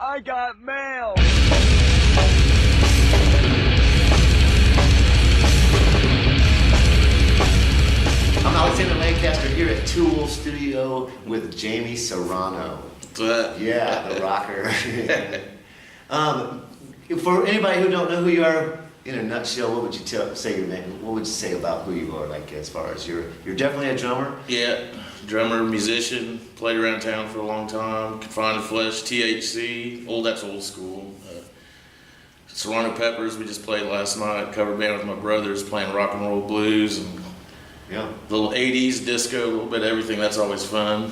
I got mail. I'm Alexander Lancaster here at Tool Studio with Jaime Serrano. Yeah, the rocker. For anybody who don't know who you are, in a nutshell, what would you say your name? What would you say about who you are? Like as far as you're definitely a drummer. Yeah, drummer, musician. Played around town for a long time. Confined In Flesh, THC. That's old school. Serrano Peppers. We just played last night. Cover band with my brothers, playing rock and roll blues and little '80s disco, a little bit of everything. That's always fun.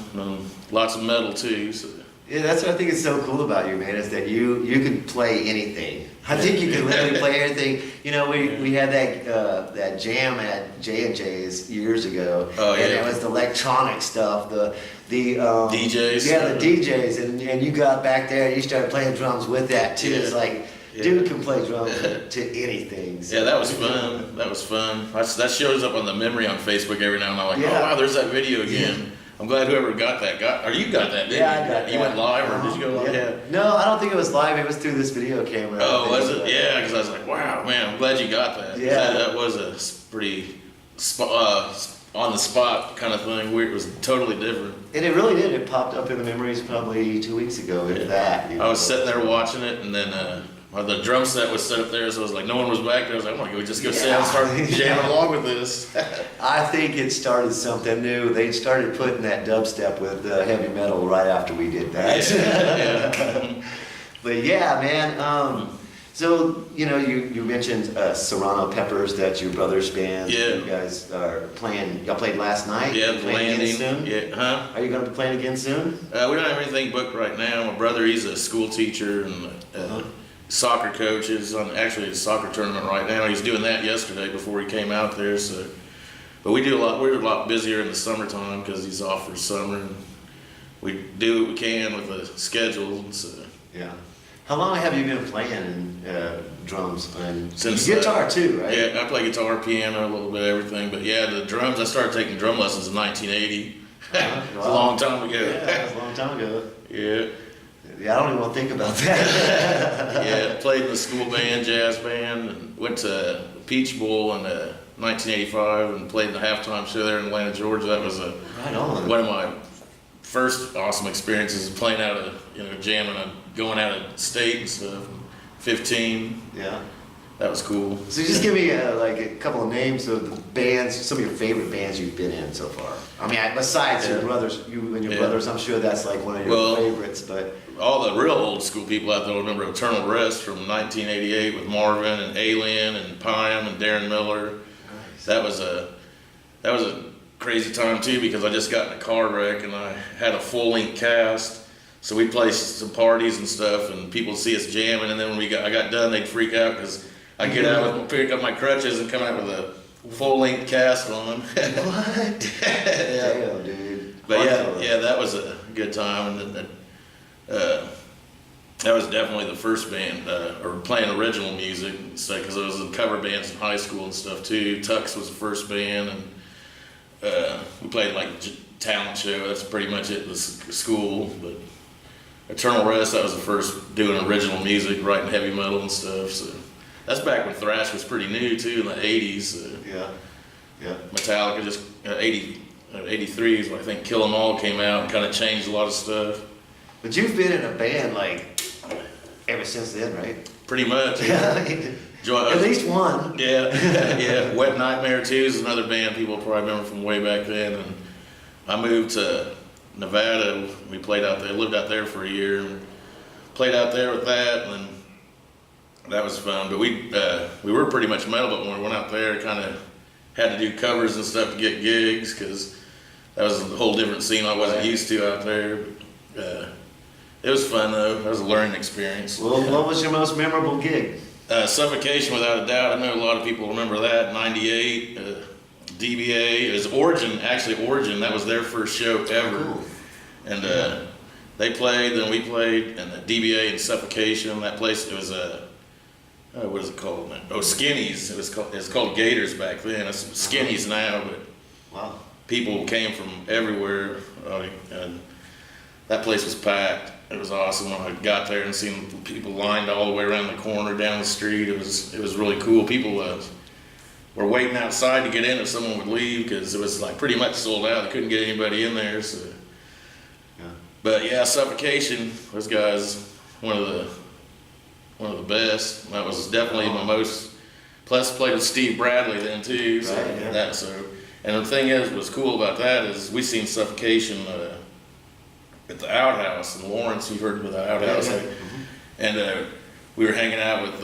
Lots of metal too. So. Yeah, that's what I think is so cool about you, man, is that you can play anything. I think you can literally play anything. You know, we had that jam at J&J's years ago. Oh, yeah. And it was the electronic stuff, the DJs. Yeah, the DJs, and you got back there and you started playing drums with that too. Yeah. It's like, dude can play drums to anything. So. Yeah, that was fun. That was fun. That shows up on the memory on Facebook every now and then. I'm like, oh wow, there's that video again. Yeah. I'm glad whoever got that you got that, didn't you? Yeah, I got that. You went live, or did you go live? Yeah. No, I don't think it was live. It was through this video camera. Oh, was it? Yeah, because I was like, wow, man, I'm glad you got that. Yeah. That was a pretty on the spot kind of thing. It was totally different. And it really did. It popped up in the memories probably 2 weeks ago, if that. I was sitting there watching it, and then the drum set was set up there, so I was like, no one was back there. I was like, I'm gonna just go sit down and start jamming along with this. I think it started something new. They started putting that dubstep with heavy metal right after we did that. Yeah. But yeah, man. So you know, you mentioned Serrano Peppers. That's your brother's band. Yeah. You guys are playing. Y'all played last night. Yeah, playing again soon. Yeah, huh? Are you going to be playing again soon? We don't have anything booked right now. My brother, he's a school teacher and. Soccer coach is on actually a soccer tournament right now. He's doing that yesterday before he came out there. So, but we do a lot. We're a lot busier in the summertime because he's off for summer, and we do what we can with the schedule. So. Yeah. How long have you been playing drums and since guitar too, right? Yeah, I play guitar, piano, a little bit of everything. But yeah, the drums. I started taking drum lessons in 1980. It's a long time ago. Yeah, that was a long time ago. Yeah. Yeah, I don't even want to think about that. Yeah, played in the school band, jazz band, and went to Peach Bowl in 1985 and played in the halftime show there in Atlanta, Georgia. That was one of my first awesome experiences playing out of, jamming and going out of state and stuff. 15. Yeah. That was cool. So just give me a couple of names of the bands, some of your favorite bands you've been in so far. I mean, besides your brothers, you and your brothers, I'm sure that's like one of your favorites, but. All the real old school people out there will remember Eternal Rest from 1988 with Marvin and Alien and Pym and Darren Miller. Nice. That was a crazy time too, because I just got in a car wreck and I had a full-length cast. So we'd play some parties and stuff, and people would see us jamming, and then when I got done, they'd freak out because I'd get out, pick up my crutches, and come out with a full-length cast on. What? Damn, dude. But yeah, that was a good time, and then that was definitely the first band, or playing original music, because I was in cover bands in high school and stuff too. Tux was the first band, and we played like talent show. That's pretty much it. Was school, but Eternal Rest, that was the first doing original music, writing heavy metal and stuff. So that's back when thrash was pretty new too, in the '80s. So. Yeah. Metallica just 83 is when I think Kill 'Em All came out and kind of changed a lot of stuff. But you've been in a band like ever since then, right? Pretty much. Yeah. At least one. Yeah, yeah. Wet Nightmare 2 is another band people probably remember from way back then. And I moved to Nevada. We played out there, lived out there for a year, and played out there with that, and then that was fun. But we were pretty much metal, but when we went out there, kind of had to do covers and stuff to get gigs, because that was a whole different scene I wasn't used to out there. But, it was fun though. It was a learning experience. Well, what was your most memorable gig? Suffocation, without a doubt. I know a lot of people remember that. '98, DBA. It was Origin. That was their first show ever. Cool. And they played, then we played, and the DBA and Suffocation. That place, it was what is it called now? Oh, Skinny's. It's called Gators back then. It's Skinny's now, but people came from everywhere, and that place was packed. It was awesome when I got there and seen people lined all the way around the corner, down the street. It was really cool. People were waiting outside to get in if someone would leave because it was like pretty much sold out. They couldn't get anybody in there. So. Yeah. But yeah, Suffocation. Those guys, one of the best. That was definitely my most. Plus, played with Steve Bradley then too. So Right, yeah. that so. And the thing is, what's cool about that is we seen Suffocation at the Outhouse in Lawrence. You've heard of the Outhouse, Yeah, yeah. right? And we were hanging out with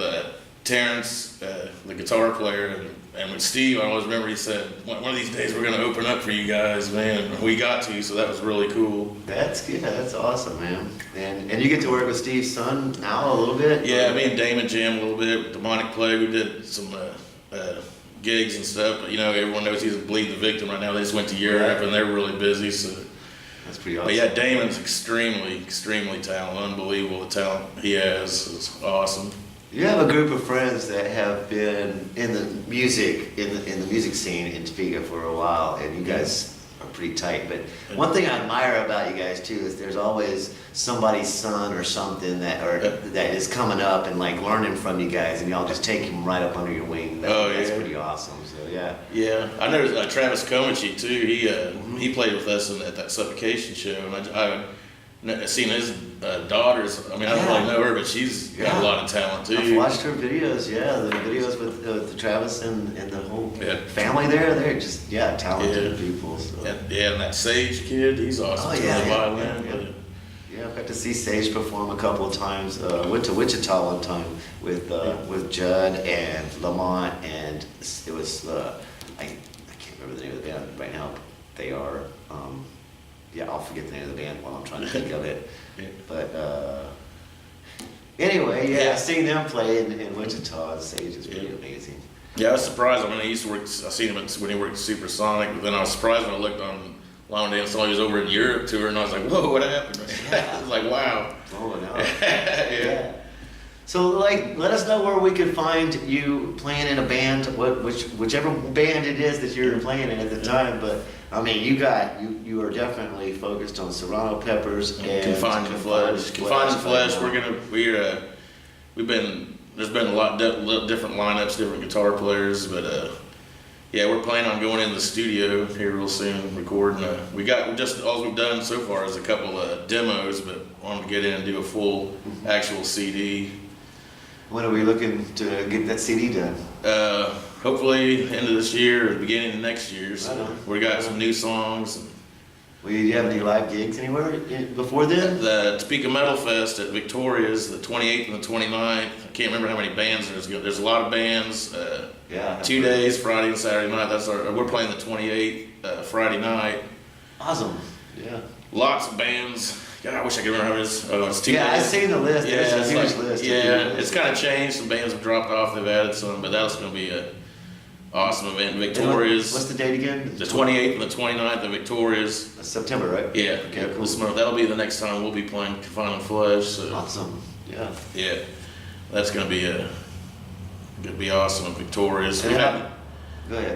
Terrence, the guitar player, and with Steve. I always remember he said, "One of these days we're going to open up for you guys, man." And we got to, so that was really cool. That's good. That's awesome, man. And you get to work with Steve's son now a little bit? Yeah, me and Damon jammed a little bit with Demonic Plague. We did some gigs and stuff, but everyone knows he's a Bleed the Victim right now. They just went to Europe and they're really busy, so. That's pretty awesome. But yeah, Damon's extremely talented, unbelievable the talent he has. It's awesome. You have a group of friends that have been in the music scene in Topeka for a while, and you guys are pretty tight. But one thing I admire about you guys too is there's always somebody's son or something that is coming up and like learning from you guys, and y'all just take him right up under your wing. That's pretty awesome. So yeah. Yeah, I know Travis Comici too. He played with us at that Suffocation show, and I've seen his daughters. I mean, I don't really know her, but she's got a lot of talent too. I've watched her videos. Yeah, the videos with the Travis and the whole family there. They're just talented people. So. And that Sage kid, he's awesome. Oh yeah, violin. Yeah, I've got to see Sage perform a couple of times. Went to Wichita one time with Judd and Lamont, and it was I can't remember the name of the band right now. They are. I'll forget the name of the band while I'm trying to think of it. But anyway, seeing them play in Wichita, Sage is pretty amazing. Yeah, I was surprised. I mean, I used to work. I seen him when he worked at Supersonic, but then I was surprised when I looked on Long Dance. Saw he was over in Europe tour, and I was like, "Whoa, what happened?" I was like, "Wow." Oh no. Yeah. So, let us know where we can find you playing in a band, whichever band it is that you're playing in at the time. But I mean, you are definitely focused on Serrano Peppers and Confined In Flesh. Confined In Flesh. There's been a lot different lineups, different guitar players, but we're planning on going in the studio here real soon, recording. All we've done so far is a couple of demos, but wanted to get in and do a full actual CD. When are we looking to get that CD done? Hopefully end of this year or the beginning of next year. So we got some new songs. Will you have any live gigs anywhere before then? The Topeka Metal Fest at Victoria's, the 28th and the 29th. I can't remember how many bands there's. There's a lot of bands. 2 days, Friday and Saturday night. We're playing the 28th Friday night. Awesome. Yeah. Lots of bands. God, I wish I could remember how it is. Oh, it's 2 days. I've seen the list. Yeah, it's a huge list. Yeah, it's kind of changed. Some bands have dropped off. They've added some, but that's going to be a awesome event. Victoria's. What's the date again? The 28th and the 29th of Victoria's. That's September, right? Yeah. Okay, cool. This month. That'll be the next time we'll be playing Confined In Flesh. So. Awesome. Yeah. Yeah. That's going to be awesome at Victoria's. Go ahead.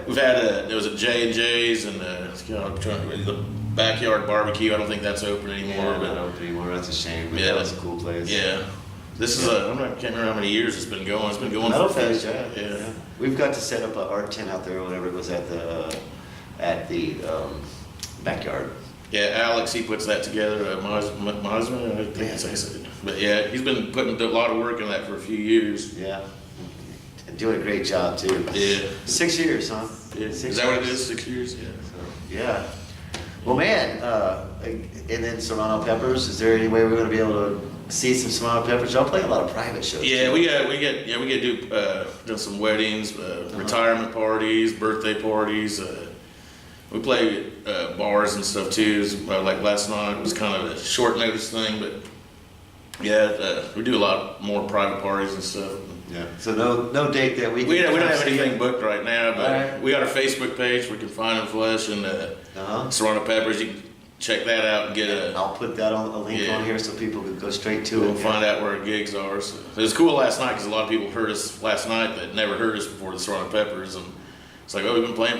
There was a J&J's and the Backyard Barbecue. I don't think that's open anymore. Not open anymore. That's a shame. But Yeah, that's a cool place. Yeah. This is I can't remember how many years it's been going. It's been going Metal for Fest, yeah. We've got to set up an art tent out there whenever it was at the backyard. Yeah, Alex, he puts that together. Mosman, I think that's how you say it. But yeah, he's been putting a lot of work in that for a few years. Yeah. And doing a great job too. Yeah. 6 years, huh? Yeah. Is that what it is? 6 years? Yeah. So, yeah. Well, man, and then Serrano Peppers. Is there any way we're going to be able to see some Serrano Peppers? Y'all play a lot of private shows. Yeah, we get do some weddings, retirement parties, birthday parties. We play bars and stuff too. Like last night, it was kind of a short notice thing, but yeah, we do a lot more private parties and stuff. Yeah. So no date that we don't have anything booked right now, but we got our Facebook page for Confined In Flesh and Serrano Peppers. You can check that out and get a. I'll put that on a link on here so people can go straight to it. We'll find out where our gigs are. So it was cool last night because a lot of people heard us last night that never heard us before the Serrano Peppers, and it's like, oh, we've been playing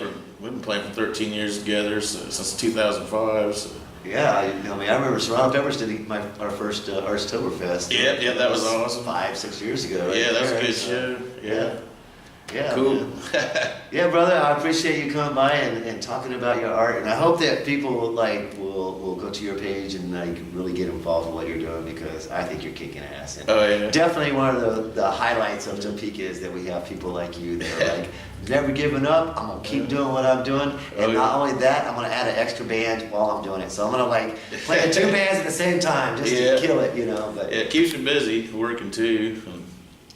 for 13 years together since 2005. So Yeah, I mean, I remember Serrano Peppers did our first Archtoberfest. Yeah, that was awesome. 5-6 years ago. Right Yeah, that was a there, good so, show. Yeah. Yeah. Cool. Man. Yeah, brother, I appreciate you coming by and talking about your art, and I hope that people like will go to your page and like really get involved in what you're doing, because I think you're kicking ass. And Oh, yeah. definitely one of the highlights of Topeka is that we have people like you that are like never giving up. I'm gonna keep doing what I'm doing, and not only that, I'm gonna add an extra band while I'm doing it. So I'm gonna like play in 2 bands at the same time just to kill it, you know. But it keeps you busy working too.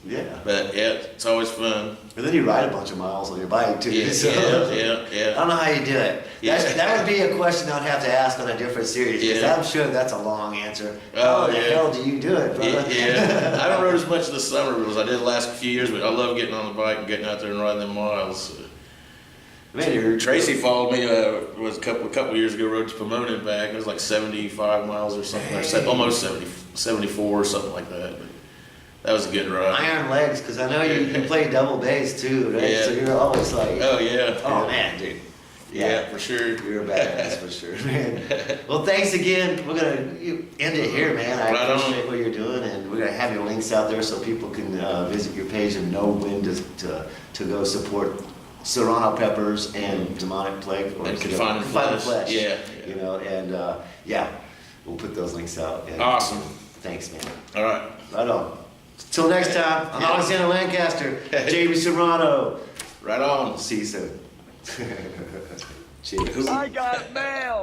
yeah. But yeah, it's always fun. And then you ride a bunch of miles on your bike too. Yeah, So. yeah. I don't know how you do it. That would be a question I'd have to ask on a different series, because I'm sure that's a long answer. How the hell do you do it, brother? Yeah. I haven't rode as much this summer as I did the last few years, but I love getting on the bike and getting out there and riding them miles. Man, Tracy followed me was a couple years ago, rode to Pomona and back. It was like 75 miles or something, or almost 74 or something like that. But that was a good ride. iron legs, because I know you play double bass too, right? Yeah. So you're always like, Oh yeah. oh man, dude. Yeah, for sure. You're a badass for sure, man. Well, thanks again. We're gonna end it here, man. I Right on. appreciate what you're doing, and we're gonna have your links out there so people can visit your page and know when to go support Serrano Peppers and Demonic Plague, or And Confined In Flesh. Yeah. You know, and yeah, we'll put those links out. And, Awesome. Thanks, man. All right. Right on. Till next time, I'm Yeah. Alexander Lancaster, Jaime Serrano. Right on. See you soon. Cheers. I got mail.